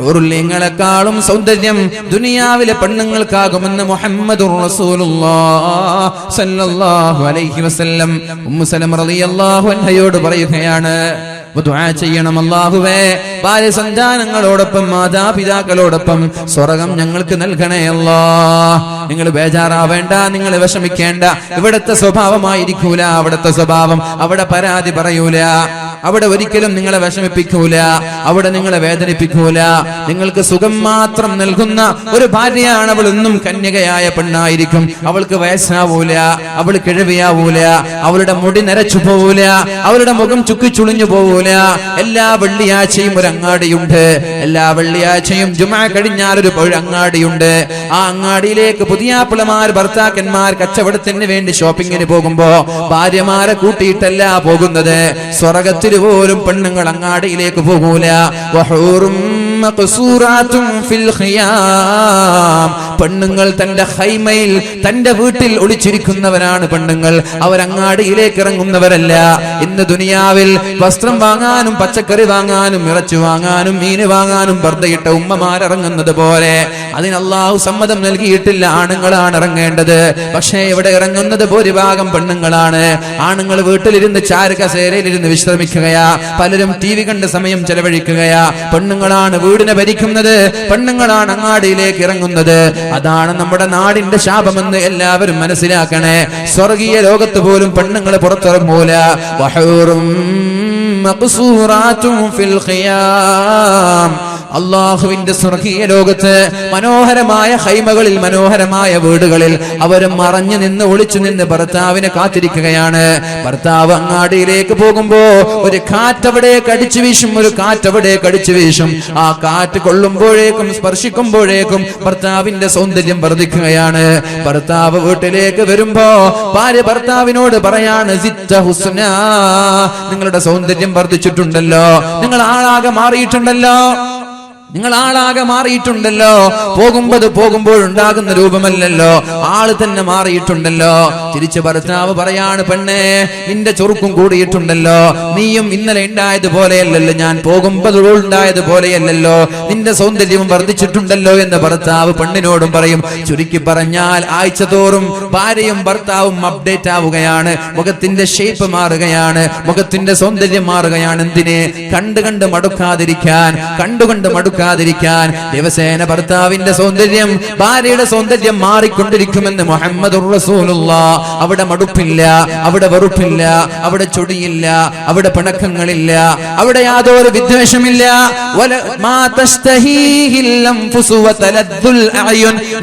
ഹൂറുല്ലിങ്ങളെക്കാളും സൗന്ദര്യം ദുനിയാവിലെ പെണ്ണുങ്ങൾക്കാകുമെന്ന് മുഹമ്മദുർ റസൂലുള്ളാഹി സ്വല്ലല്ലാഹു അലൈഹി വസല്ലം ഉമ്മു സലമ റളിയല്ലാഹു അൻഹയോട് പറയുകയാണ്, ദുആ ചെയ്യണം, അല്ലാഹുവേ ഭാര്യ സന്താനങ്ങളോടൊപ്പം മാതാപിതാക്കളോടൊപ്പം സ്വർഗ്ഗം ഞങ്ങൾക്ക് നൽകണേ അല്ലാഹ്. നിങ്ങൾ ബേജാറാവേണ്ട, നിങ്ങൾ വിഷമിക്കേണ്ട. ഇവിടത്തെ സ്വഭാവമായിരിക്കൂല അവിടത്തെ സ്വഭാവം. അവിടെ പരാതി പറയൂല, അവിടെ ഒരിക്കലും നിങ്ങളെ വിഷമിപ്പിക്കൂല, അവിടെ നിങ്ങളെ വേദനിപ്പിക്കൂല. നിങ്ങൾക്ക് സുഖം മാത്രം നൽകുന്ന ഒരു ഭാര്യയാണ് അവൾ. എന്നും കന്യകയായ പെണ്ണായിരിക്കും. അവൾക്ക് വയസ്സാവൂല, അവൾ കിഴവിയാവൂല, അവളുടെ മുടി നരച്ചു പോവൂല, അവളുടെ മുഖം ചുക്കിച്ചുളിഞ്ഞു പോവൂല. എല്ലാ വെള്ളിയാഴ്ചയും ഒരു അങ്ങാടിയുണ്ട്. എല്ലാ വെള്ളിയാഴ്ചയും ജുമാ കഴിഞ്ഞാൽ ഒരു അങ്ങാടിയുണ്ട്. ആ അങ്ങാടിയിലേക്ക് പുതിയാപ്പിളമാർ ഭർത്താക്കന്മാർ കച്ചവടത്തിന് വേണ്ടി ഷോപ്പിങ്ങിന് പോകുമ്പോ ഭാര്യമാരെ കൂട്ടിയിട്ടല്ല പോകുന്നത്. സ്വർഗ്ഗത്തിൽ പോലും പെണ്ണുങ്ങൾ അങ്ങാടിയിലേക്ക് പോകൂല. പെണ്ണുങ്ങൾ തന്റെ ഹൈമയിൽ തന്റെ വീട്ടിൽ ഒളിച്ചിരിക്കുന്നവരാണ് പെണ്ണുങ്ങൾ. അവരങ്ങാടിയിലേക്ക് ഇറങ്ങുന്നവരല്ല. ഇന്ന് ദുനിയാവിൽ വസ്ത്രം വാങ്ങാനും പച്ചക്കറി വാങ്ങാനും ഇറച്ചി വാങ്ങാനും മീന് വാങ്ങാനും ബർദയിട്ട ഉമ്മമാരിറങ്ങുന്നത് പോലെ അതിന് അല്ലാഹു സമ്മതം നൽകിയിട്ടില്ല. ആണുങ്ങളാണ് ഇറങ്ങേണ്ടത്. പക്ഷേ ഇവിടെ ഇറങ്ങുന്നത് ഭൂരിഭാഗം പെണ്ണുങ്ങളാണ്. ആണുങ്ങൾ വീട്ടിലിരുന്ന് ചാരുകസേരയിലിരുന്ന് വിശ്രമിക്കുകയാ, പലരും TV കണ്ട് സമയം ചെലവഴിക്കുകയാ. പെണ്ണുങ്ങളാണ് വീടിനെ ഭരിക്കുന്നത്, പെണ്ണുങ്ങളാണ് അങ്ങാടിയിലേക്ക് ഇറങ്ങുന്നത്. അതാണ് നമ്മുടെ നാടിന്റെ ശാപമെന്ന് എല്ലാവരും മനസ്സിലാക്കണേ. സ്വർഗീയ ലോകത്ത് പോലും പെണ്ണുങ്ങൾ പുറത്തിറങ്ങൂല. അള്ളാഹുവിന്റെ സ്വർഗീയ ലോകത്ത് മനോഹരമായ ഹൈമകളിൽ, മനോഹരമായ വീടുകളിൽ അവർ മറഞ്ഞു നിന്ന് ഒളിച്ചു നിന്ന് ഭർത്താവിനെ കാത്തിരിക്കുകയാണ്. ഭർത്താവ് അങ്ങാടിയിലേക്ക് പോകുമ്പോ ഒരു കാറ്റവിടേക്ക് അടിച്ചു വീശും, ഒരു കാറ്റവിടേക്ക് അടിച്ചു വീശും. ആ കാറ്റ് കൊള്ളുമ്പോഴേക്കും സ്പർശിക്കുമ്പോഴേക്കും ഭർത്താവിന്റെ സൗന്ദര്യം വർദ്ധിക്കുകയാണ്. ഭർത്താവ് വീട്ടിലേക്ക് വരുമ്പോ ഭാര്യ ഭർത്താവിനോട് പറയാണ്, സിത്ത ഹുസ്ന, നിങ്ങളുടെ സൗന്ദര്യം വർദ്ധിച്ചിട്ടുണ്ടല്ലോ, നിങ്ങൾ ആളാകെ മാറിയിട്ടുണ്ടല്ലോ, നിങ്ങൾ ആളാകെ മാറിയിട്ടുണ്ടല്ലോ. പോകുമ്പോഴുണ്ടാകുന്ന രൂപമല്ലല്ലോ, ആള് തന്നെ മാറിയിട്ടുണ്ടല്ലോ. തിരിച്ച് ഭർത്താവ് പറയാണ്, പെണ്ണേ നിന്റെ ചൊറുക്കും കൂടിയിട്ടുണ്ടല്ലോ, നീയും ഇന്നലെ ഉണ്ടായതുപോലെയല്ലല്ലോ, ഞാൻ പോകുമ്പോൾ ഉണ്ടായതുപോലെയല്ലല്ലോ, നിന്റെ സൗന്ദര്യവും വർദ്ധിച്ചിട്ടുണ്ടല്ലോ എന്ന് ഭർത്താവ് പെണ്ണിനോടും പറയും. ചുരുക്കി പറഞ്ഞാൽ ആഴ്ച തോറും ഭാര്യയും ഭർത്താവും അപ്ഡേറ്റ് ആവുകയാണ്. മുഖത്തിന്റെ ഷേപ്പ് മാറുകയാണ്, മുഖത്തിന്റെ സൗന്ദര്യം മാറുകയാണ്. എന്തിനെ? കണ്ടുകണ്ട് മടുക്കാതിരിക്കാൻ, കണ്ടുകൊണ്ട് മടുക്കാതിരിക്കാൻ. ദിവസേന ഭർത്താവിന്റെ സൗന്ദര്യം, ഭാര്യയുടെ സൗന്ദര്യം മാറിക്കൊണ്ടിരിക്കുമെന്ന് മുഹമ്മദുർ റസൂലുള്ളാഹി. അവിടെ മടുപ്പില്ല, അവിടെ വെറുപ്പില്ല, അവിടെ ചൊടിയില്ല, അവിടെ പിണക്കങ്ങളില്ല, അവിടെ യാതൊരു വിദ്വേഷമില്ല.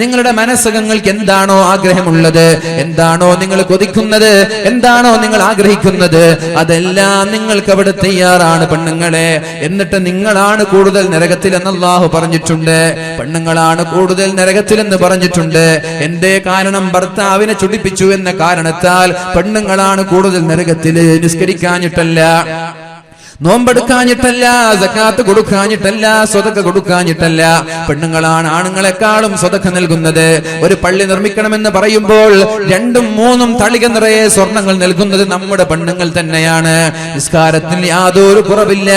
നിങ്ങളുടെ മനസ്സുകൾക്ക് എന്താണോ ആഗ്രഹമുള്ളത്, എന്താണോ നിങ്ങൾ കൊതിക്കുന്നത്, എന്താണോ നിങ്ങൾ ആഗ്രഹിക്കുന്നത്, അതെല്ലാം നിങ്ങൾക്ക് അവിടെ തയ്യാറാണ് പെണ്ണുങ്ങളെ. എന്നിട്ട് നിങ്ങളാണ് കൂടുതൽ നരകത്തിൽ എന്ന് അല്ലാഹു പറഞ്ഞിട്ടുണ്ട്. പെണ്ണുങ്ങളാണ് കൂടുതൽ നരകത്തിൽ എന്ന് പറഞ്ഞിട്ടുണ്ട്. എന്തേ കാരണം? ഭർത്താവിനെ ചുടിപ്പിച്ചു എന്ന കാരണത്താൽ പെണ്ണുങ്ങളാണ് കൂടുതൽ നരകത്തിൽ. നിസ്കരിക്കാഞ്ഞിട്ടല്ല, നോമ്പെടുക്കാഞ്ഞിട്ടല്ല, സകാത്ത് കൊടുക്കാഞ്ഞിട്ടല്ല, സ്വതക്ക കൊടുക്കാഞ്ഞിട്ടല്ല. പെണ്ണുങ്ങളാണ് ആണുങ്ങളെക്കാളും സ്വതക്ക നൽകുന്നത്. ഒരു പള്ളി നിർമ്മിക്കണമെന്ന് പറയുമ്പോൾ 2ഉം 3ഉം തളിക നിറയെ സ്വർണങ്ങൾ നൽകുന്നത് നമ്മുടെ പെണ്ണുങ്ങൾ തന്നെയാണ്. നിസ്കാരത്തിൽ യാതൊരു കുറവില്ല,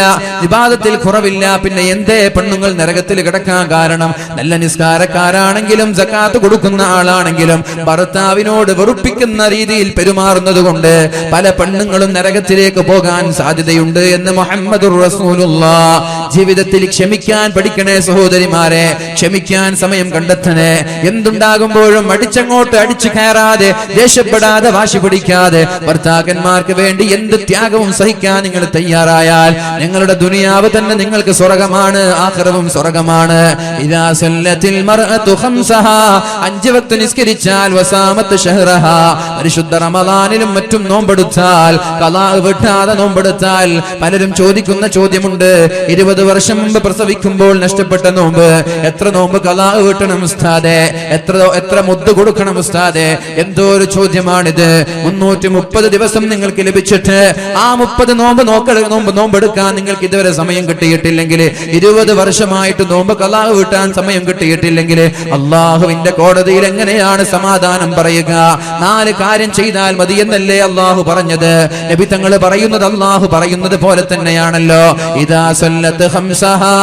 ഇബാദത്തിൽ കുറവില്ല. പിന്നെ എന്തേ പെണ്ണുങ്ങൾ നരകത്തിൽ കിടക്കാൻ കാരണം? നല്ല നിസ്കാരക്കാരാണെങ്കിലും സകാത്ത് കൊടുക്കുന്ന ആളാണെങ്കിലും ഭർത്താവിനോട് വെറുപ്പിക്കുന്ന രീതിയിൽ പെരുമാറുന്നത് കൊണ്ട് പല പെണ്ണുങ്ങളും നരകത്തിലേക്ക് പോകാൻ സാധ്യതയുണ്ട് എന്ന് മുഹമ്മദുർ റസൂലുള്ളാഹി. ജീവിതത്തിൽ ക്ഷമിക്കാൻ പഠിക്കണേ സഹോദരിമാരെ, ക്ഷമിക്കാൻ സമയം കണ്ടെത്തണേ. എന്തുണ്ടാകുമ്പോഴും അടിച്ചു കയറാതെ, ദേഷ്യപ്പെടാതെ, വാശി പിടിക്കാതെ ഭർത്താക്കന്മാർക്ക് വേണ്ടി എന്ത് ത്യാഗവും സഹിക്കാൻ നിങ്ങൾ തയ്യാറായാൽ നിങ്ങളുടെ ദുനിയാവ് തന്നെ നിങ്ങൾക്ക് സ്വർഗ്ഗമാണ്, ആഖിറവും സ്വർഗ്ഗമാണ്. ഇദാ സല്ലത്തിൽ മർഅതു ഖംസഹാ, 5 വക്ത് നിസ്കരിച്ചാൽ, വസാമത്ത് ഷഹ്റഹാ, പരിശുദ്ധ റമളാനിലും മറ്റും നോമ്പെടുത്താൽ, ഖളാ വിട്ടാതെ നോമ്പെടുത്താൽ. പലരും ചോദിക്കുന്ന ചോദ്യമുണ്ട്, 20 വർഷം മുമ്പ് പ്രസവിക്കുമ്പോൾ നഷ്ടപ്പെട്ട നോമ്പ്, എത്ര നോമ്പ് ഖളാ വീട്ടണം ഉസ്താദേ, എത്ര മുദ്ദ് കൊടുക്കണം ഉസ്താദേ? എന്തോ ഒരു ചോദ്യമാണിത്. 330 ദിവസം നിങ്ങൾക്ക് ലഭിച്ചിട്ട് ആ 30 നോമ്പെടുക്കാൻ നിങ്ങൾക്ക് ഇതുവരെ സമയം കിട്ടിയിട്ടില്ലെങ്കിൽ, 20 വർഷമായിട്ട് നോമ്പ് ഖളാ വീട്ടാൻ സമയം കിട്ടിയിട്ടില്ലെങ്കിൽ അള്ളാഹുവിന്റെ കോടതിയിൽ എങ്ങനെയാണ് സമാധാനം പറയുക? 4 കാര്യം ചെയ്താൽ മതി എന്നല്ലേ അള്ളാഹു പറഞ്ഞത്? നബി തങ്ങൾ പറയുന്നത് അള്ളാഹു പറയുന്നത് പോലെ തന്നെയാണല്ലോ. ഇദാ സല്ലത്ത് ഖംസഹാ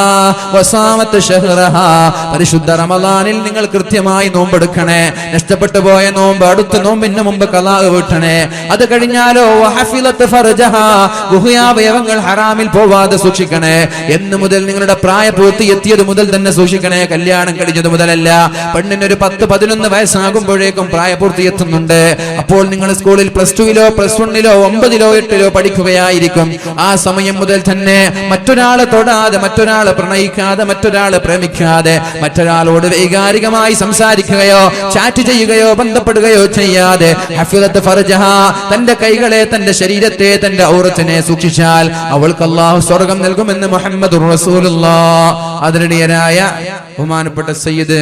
വസാമത് ശഹ്റഹാ. പരിശുദ്ധ റമളാനിൽ നിങ്ങൾ കൃത്യമായി നോമ്പെടുക്കണേ. നഷ്ടപ്പെട്ടു പോയ നോമ്പ് അടുത്ത നോമ്പിന് മുമ്പ് ഖളാ വീട്ടണേ. അത് കഴിഞ്ഞാലോ വഹഫിലത് ഫർജഹാ, ഗുഹ്യാവയവങ്ങൾ ഹറാമിൽ പോവാതെ സൂക്ഷിക്കണേ. എന്ന് മുതൽ നിങ്ങളുടെ പ്രായപൂർത്തി എത്തിയത് മുതൽ തന്നെ സൂക്ഷിക്കണേ. കല്യാണം കഴിഞ്ഞത് മുതലല്ല. പെണ്ണിനൊരു 10-11 വയസ്സാകുമ്പോഴേക്കും പ്രായപൂർത്തി എത്തുന്നുണ്ട്. അപ്പോൾ നിങ്ങൾ സ്കൂളിൽ +2-ലോ +1-ലോ 9-ലോ 8-ലോ പഠിക്കുകയായിരിക്കും. ആ സമയം മുതൽ തന്നെ മറ്റൊരാളെ തൊടാതെ, മറ്റൊരാളെ പ്രണയിക്കാതെ, മറ്റൊരാളെ പ്രേമിക്കാതെ, മറ്റൊരാളോട് വൈകാരികമായി സംസാരിക്കുകയോ ചാറ്റ് ചെയ്യുകയോ ബന്ധപ്പെടുകയോ ചെയ്യാതെ ഹഫിളത്ത് ഫർജഹാ, തന്റെ കൈകളെ, തന്റെ ശരീരത്തെ, തന്റെ ഔറത്തിനെ സൂക്ഷിച്ചാൽ അവൾക്ക് അല്ലാഹു സ്വർഗ്ഗം നൽകുമെന്ന് മുഹമ്മദുർ റസൂലുള്ളാഹ്. ആദരണീയനായ ബഹുമാനപ്പെട്ട സയ്യിദ്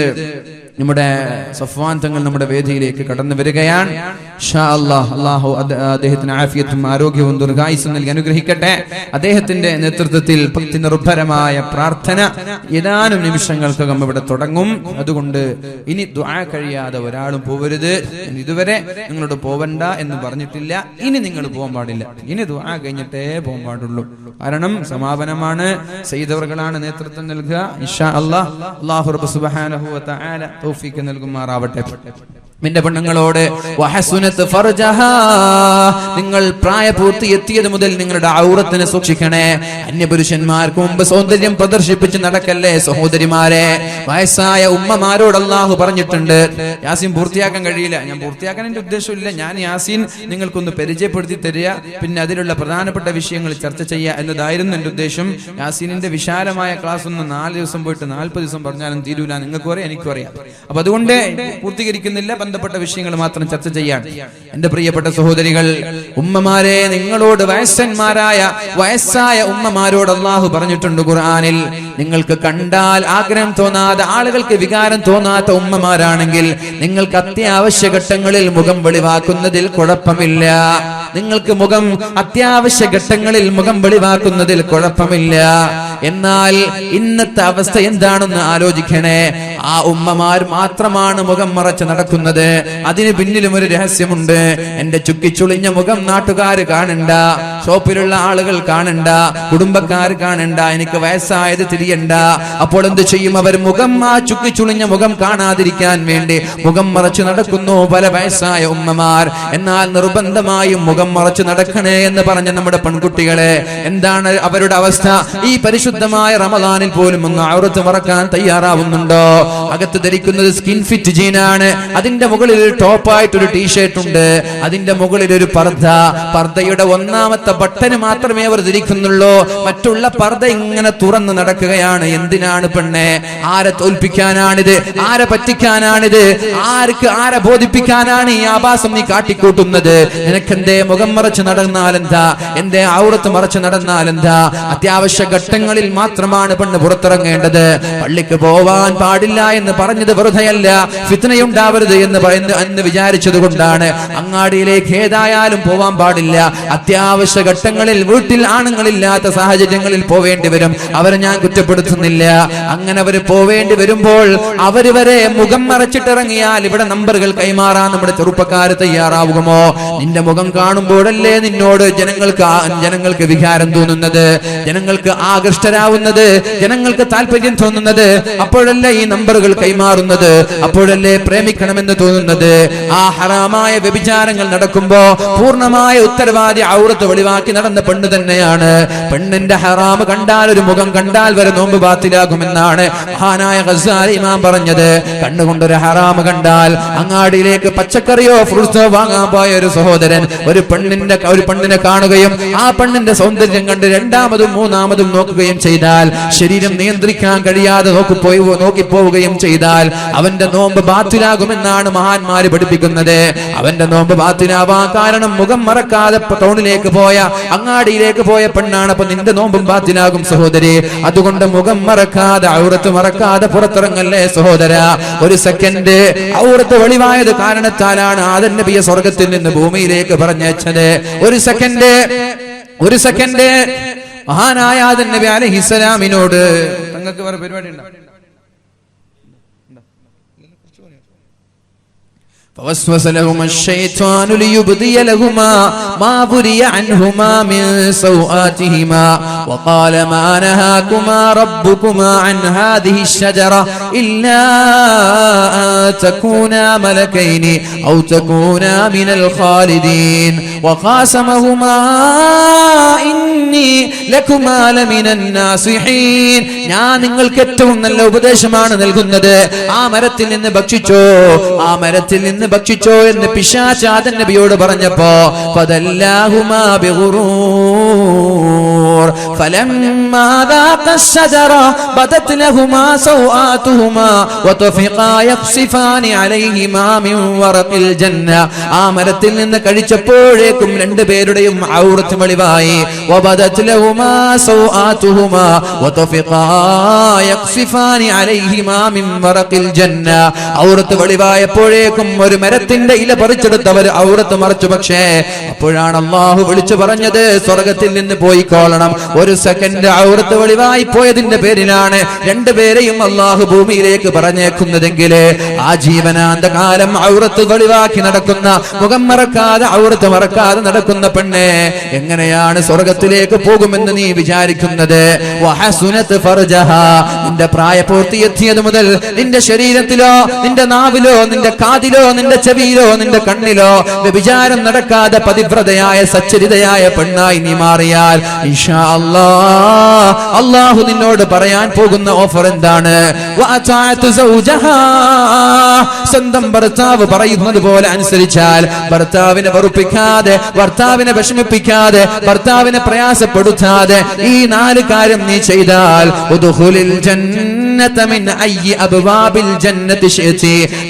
നമ്മുടെ സഫ്വാൻ തങ്ങൾ നമ്മുടെ വേദിയിലേക്ക് കടന്നു വരികയാണ്. ഇൻഷാ അല്ലാഹ് അല്ലാഹു അദ്ദേഹത്തിന് ആഫിയത്തും ആരോഗ്യവും ദീർഘായുസ്സും നൽകി അനുഗ്രഹിക്കട്ടെ. അദ്ദേഹത്തിന്റെ നേതൃത്വത്തിൽ ഭക്തിനിർഭരമായ പ്രാർത്ഥന ഏതാനും നിമിഷങ്ങൾക്കകം ഇവിടെ തുടങ്ങും. അതുകൊണ്ട് ഇനി ദുആ കഴിയാതെ ഒരാളും പോവരുത്. ഇതുവരെ നിങ്ങളോട് പോവണ്ട എന്ന് പറഞ്ഞിട്ടില്ല. ഇനി നിങ്ങൾ പോകാൻ പാടില്ല. ഇനി ദുആ കഴിഞ്ഞിട്ടേ പോകാൻ പാടുള്ളൂ. കാരണം സമാപനമാണ്. സയ്യിദവർകളാണ് നേതൃത്വം നൽകുക. ഇൻഷാ അല്ലാഹ് അല്ലാഹു റബ്ബ് സുബ്ഹാനഹു വ തആല തൗഫീഖ് നൽകുമാറാവട്ടെ. നിന്റെ പെണ്ണുങ്ങളോട് വഹസുനത്ത് ഫർജഹാ, നിങ്ങൾ പ്രായപൂർത്തി എത്തിയത് മുതൽ നിങ്ങളുടെ ഔറത്തിനെ സൂക്ഷിക്കണേ. അന്യപുരുഷന്മാർക്ക് മുമ്പ് സൗന്ദര്യം പ്രദർശിപ്പിച്ച് നടക്കല്ലേ സഹോദരിമാരെ. വയസ്സായ ഉമ്മമാരോട് അല്ലാഹു പറഞ്ഞിട്ടുണ്ട്. യാസീൻ പൂർത്തിയാക്കാൻ കഴിയില്ല. ഞാൻ പൂർത്തിയാക്കാൻ എന്റെ ഉദ്ദേശമില്ല. ഞാൻ യാസീൻ നിങ്ങൾക്കൊന്ന് പരിചയപ്പെടുത്തി തരിക, പിന്നെ അതിലുള്ള പ്രധാനപ്പെട്ട വിഷയങ്ങൾ ചർച്ച ചെയ്യുക എന്നതായിരുന്നു എന്റെ ഉദ്ദേശം. യാസീനിന്റെ വിശാലമായ ക്ലാസ് ഒന്ന് 4 ദിവസം പോയിട്ട് 40 ദിവസം പറഞ്ഞാലും തീരൂല. നിങ്ങൾക്കും അറിയാം, എനിക്കും അറിയാം. അപ്പൊ അതുകൊണ്ട് പൂർത്തീകരിക്കുന്നില്ല. ബന്ധപ്പെട്ട വിഷയങ്ങൾ മാത്രം ചർച്ച ചെയ്യാൻ. എന്റെ പ്രിയപ്പെട്ട സഹോദരികൾ, ഉമ്മമാരെ, നിങ്ങളോട് വയസ്സായ ഉമ്മമാരോട് അല്ലാഹു പറഞ്ഞിട്ടുണ്ട് ഖുർആനിൽ. നിങ്ങൾക്ക് കണ്ടാൽ ആഗ്രഹം തോന്നാതെ, ആളുകൾക്ക് വികാരം തോന്നാത്ത ഉമ്മമാരാണെങ്കിൽ നിങ്ങൾക്ക് അത്യാവശ്യ ഘട്ടങ്ങളിൽ മുഖം വെളിവാക്കുന്നതിൽ കുഴപ്പമില്ല. നിങ്ങൾക്ക് അത്യാവശ്യ ഘട്ടങ്ങളിൽ മുഖം വെളിവാക്കുന്നതിൽ കുഴപ്പമില്ല. എന്നാൽ ഇന്നത്തെ അവസ്ഥ എന്താണെന്ന് ആലോചിക്കണേ. ആ ഉമ്മമാർ മാത്രമാണ് മുഖം മറച്ച് നടക്കുന്നത്. അതിന് പിന്നിലും ഒരു രഹസ്യമുണ്ട്. എന്റെ ചുക്കിച്ചുളിഞ്ഞ മുഖം നാട്ടുകാര് കാണണ്ട, ഷോപ്പിലുള്ള ആളുകൾ കാണണ്ട, കുടുംബക്കാർ കാണണ്ട, എനിക്ക് വയസ്സായത് തിരിയണ്ട. അപ്പോൾ എന്ത് ചെയ്യും അവർ? ആ ചുക്കിച്ചുളിഞ്ഞ മുഖം കാണാതിരിക്കാൻ വേണ്ടി മുഖം മറച്ചു നടക്കുന്നു പല വയസ്സായ ഉമ്മമാർ. എന്നാൽ നിർബന്ധമായും മുഖം മറച്ചു നടക്കണേ എന്ന് പറഞ്ഞ നമ്മുടെ പെൺകുട്ടികളെ എന്താണ് അവരുടെ അവസ്ഥ? ഈ പരിശുദ്ധമായ റമളാനിൽ പോലും ഒന്ന് ഔറത്ത് മറക്കാൻ തയ്യാറാവുന്നുണ്ടോ? അകത്ത് ധരിക്കുന്നത് സ്കിൻ ഫിറ്റ് ജീനാണ്. അതിന്റെ മുകളിൽ ഒരു ടോപ്പായിട്ടൊരു ടീഷർട്ട് ഉണ്ട്. അതിന്റെ മുകളിൽ ഒരു പർദ്ദയുടെ 1ാമത്തെ ബട്ടന് മാത്രമേ അവർ ധരിക്കുന്നുള്ളൂ. മറ്റുള്ള പർദ്ദ ഇങ്ങനെ തുറന്ന് നടക്കുകയാണ്. എന്തിനാണ് പെണ്ണെ? ആരെ തോൽപ്പിക്കാനാണിത്? ആരെ പറ്റിക്കാനാണിത്? ആരെ ബോധിപ്പിക്കാനാണ് ഈ ആഭാസം നീ കാട്ടിക്കൂട്ടുന്നത്? നിനക്കെന്തേ മുഖം മറച്ച് നടന്നാലെന്താ? എന്തേ ഔറത്ത് മറച്ച് നടന്നാലെന്താ? അത്യാവശ്യ ഘട്ടങ്ങളിൽ മാത്രമാണ് പെണ്ണ് പുറത്തിറങ്ങേണ്ടത്. പള്ളിക്ക് പോവാൻ പാടില്ല എന്ന് പറഞ്ഞത് വെറുതെയല്ല. ഫിത്നയുണ്ടാവരുത് എന്ന് വിചാരിച്ചത് കൊണ്ടാണ്. അങ്ങാടിയിലേക്ക് ഏതായാലും പോവാൻ പാടില്ല. അത്യാവശ്യ ഘട്ടങ്ങളിൽ വീട്ടിൽ ആണുങ്ങളില്ലാത്ത സാഹചര്യങ്ങളിൽ പോവേണ്ടി വരും. അവരെ ഞാൻ കുറ്റപ്പെടുത്തുന്നില്ല. അങ്ങനെ അവർ പോവേണ്ടി വരുമ്പോൾ അവർ വരെ മുഖം മറച്ചിട്ടിറങ്ങിയാൽ ഇവിടെ നമ്പറുകൾ കൈമാറാൻ നമ്മുടെ ചെറുപ്പക്കാർ തയ്യാറാവുമോ? നിന്റെ മുഖം കാണുമ്പോഴല്ലേ നിന്നോട് ജനങ്ങൾക്ക് വികാരം തോന്നുന്നത്, ജനങ്ങൾക്ക് ആകൃഷ്ടരാവുന്നത്, ജനങ്ങൾക്ക് താല്പര്യം തോന്നുന്നത്. അപ്പോഴല്ലേ ഈ നമ്പറുകൾ കൈമാറുന്നത്, അപ്പോഴല്ലേ പ്രേമിക്കണമെന്ന് തോന്നുന്നത്. ആ ഹറാമായ വ്യഭിചാരങ്ങൾ നടക്കുമ്പോ പൂർണ്ണമായ ഉത്തരവാദി ഔറത്ത് വെളിവാക്കി നടന്ന പെണ്ണ് തന്നെയാണ്. പെണ്ണിന്റെ ഹറാമ് കണ്ടാൽ, ഒരു മുഖം കണ്ടാൽ വരെ നോമ്പ് ബാത്തിലാകുമെന്നാണ് മഹാനായ ഗസാലി ഇമാം പറഞ്ഞത്. കണ്ണുകൊണ്ടൊരു ഹറാമ് കണ്ടാൽ അങ്ങാടിയിലേക്ക് പച്ചക്കറിയോ ഫ്രൂട്ട്സോ വാങ്ങാൻ പോയ ഒരു സഹോദരൻ ഒരു പെണ്ണിനെ കാണുകയും ആ പെണ്ണിന്റെ സൗന്ദര്യം കണ്ട് 2ാമതും 3ാമതും നോക്കുകയും ചെയ്താൽ, ശരീരം നിയന്ത്രിക്കാൻ കഴിയാതെ നോക്കിപ്പോവുകയും ചെയ്താൽ അവന്റെ നോമ്പ് ബാത്തിലാകുമെന്നാണ് മഹാന്മാര് പഠിപ്പിക്കുന്നത്. അവന്റെ നോമ്പ് ബാത്തിലാവാൻ കാരണം മുഖം മറക്കാതെ ടൗണിലേക്ക് പോയ, അങ്ങാടിയിലേക്ക് പോയ പെണ്ണാണ്. അപ്പൊ നിന്റെ നോമ്പും ബാത്തിലാകും സഹോദരി. അതുകൊണ്ട് മുഖം മറക്കാതെ, ഔറത്ത് മറക്കാതെ പുറത്തിറങ്ങല്ലേ സഹോദര. ഒരു സെക്കൻഡ് ഔറത്ത് വെളിവായത് കാരണത്താലാണ് ആദം നബിയെ സ്വർഗത്തിൽ നിന്ന് ഭൂമിയിലേക്ക് പറഞ്ഞയച്ചത്. ഒരു സെക്കൻഡ് മഹാനായ ആദം നബി അലൈഹിസ്സലാമിനോട് നിങ്ങൾക്ക് വേറെ പരിപാടി ഉണ്ടോ? فوسوس لهما الشيطان ليبدي لهما ما وري عنهما من سوآتهما وقال ما نهاكما ربكما عن هذه الشجرة إلا أن تكونا ملكين أو تكونا من الخالدين وقاسمهما إني لكما لمن الناصحين ഞാൻ നിങ്ങൾക്ക് ഏറ്റവും നല്ല ഉപദേശമാണ് നൽകുന്നത് ആ മരത്തിൽ നിന്ന് ഭക്ഷിച്ചോ ആ മരത്തിൽ നിന്ന് ഭക്ഷിച്ചോ എന്ന് പിശാച് ആദം നബിയോട് പറഞ്ഞപ്പോ ഫദല്ലാഹുമാ ബിഗുറൂർ ഫലമ്മാ ദാഖ الشجرة بدت لهما سوآتهما وطفقا يخصفان عليهما من ورق الجنة ആ മരത്തിൽ നിന്ന് കഴിച്ചപ്പോഴേക്കും രണ്ടുപേരുടെയും ഔറത്ത് വെളിവായി وبدت لهما سوآتهما وطفقا يخصفان عليهما من ورق الجنة ഔറത്ത് വെളിവായപ്പോഴേക്കും ഒരു മരത്തിന്റെ ഇല പറിച്ചെടുത്തവർ ഔറത്ത് മറച്ചു. പക്ഷേ അപ്പോഴാണ് അല്ലാഹു വിളിച്ചു പറഞ്ഞത് സ്വർഗത്തിൽ നിന്ന് പോയിക്കോളണം. ഒരു സെക്കൻഡ് ഔറത്ത് വെളിവായി പോയതിന്റെ പേരിലാണ് രണ്ടുപേരെയും അല്ലാഹു ഭൂമിയിലേക്ക് പറഞ്ഞേക്കുന്നതെങ്കിൽ ആ ജീവനാന്ത കാലം ഔറത്ത് വെളിവാക്കി നടക്കുന്ന, മുഖം മറക്കാതെ ഔറത്ത് മറക്കാതെ നടക്കുന്ന പെണ്ണെ എങ്ങനെയാണ് സ്വർഗത്തിലേക്ക് പോകുമെന്ന് നീ വിചാരിക്കുന്നത്? വഹസുനത് ഫർജഹാ, നിന്റെ പ്രായപൂർത്തി എത്തിയത് മുതൽ നിന്റെ ശരീരത്തിലോ നിന്റെ നാവിലോ നിന്റെ കാതിലോ നിന്റെ ചെവിയിലോ നിന്റെ കണ്ണിലോ വ്യഭിചാരം നടക്കാതെ പതിവ്രതയായ സച്ചരിതയായ പെണ്ണായി നീ മാറിയാൽ ഇൻഷാ അല്ലാഹ് അല്ലാഹു നിന്നോട് പറയാൻ പോകുന്ന ഓഫർ എന്താണ്? സ്വന്തം ഭർത്താവ് പറയുന്നത് പോലെ അനുസരിച്ചാൽ, ഭർത്താവിനെ വെറുപ്പിക്കാതെ, ഭർത്താവിനെ വിഷമിപ്പിക്കാതെ, ഭർത്താവിനെ പ്രയാസപ്പെടുത്താതെ ഈ 4 കാര്യം നീ ചെയ്താൽ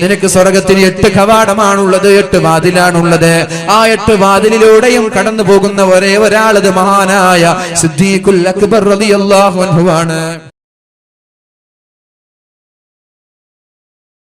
നിനക്ക് സ്വർഗത്തിന് 8 കവാടമാണുള്ളത്, 8 വാതിലാണുള്ളത്. ആ 8 വാതിലിലൂടെയും കടന്നു പോകുന്ന ഒരേ ഒരാളത് മഹാനായ സിദ്ദീഖുൽ അക്ബർ റളിയല്ലാഹു അൻഹു ആണ്.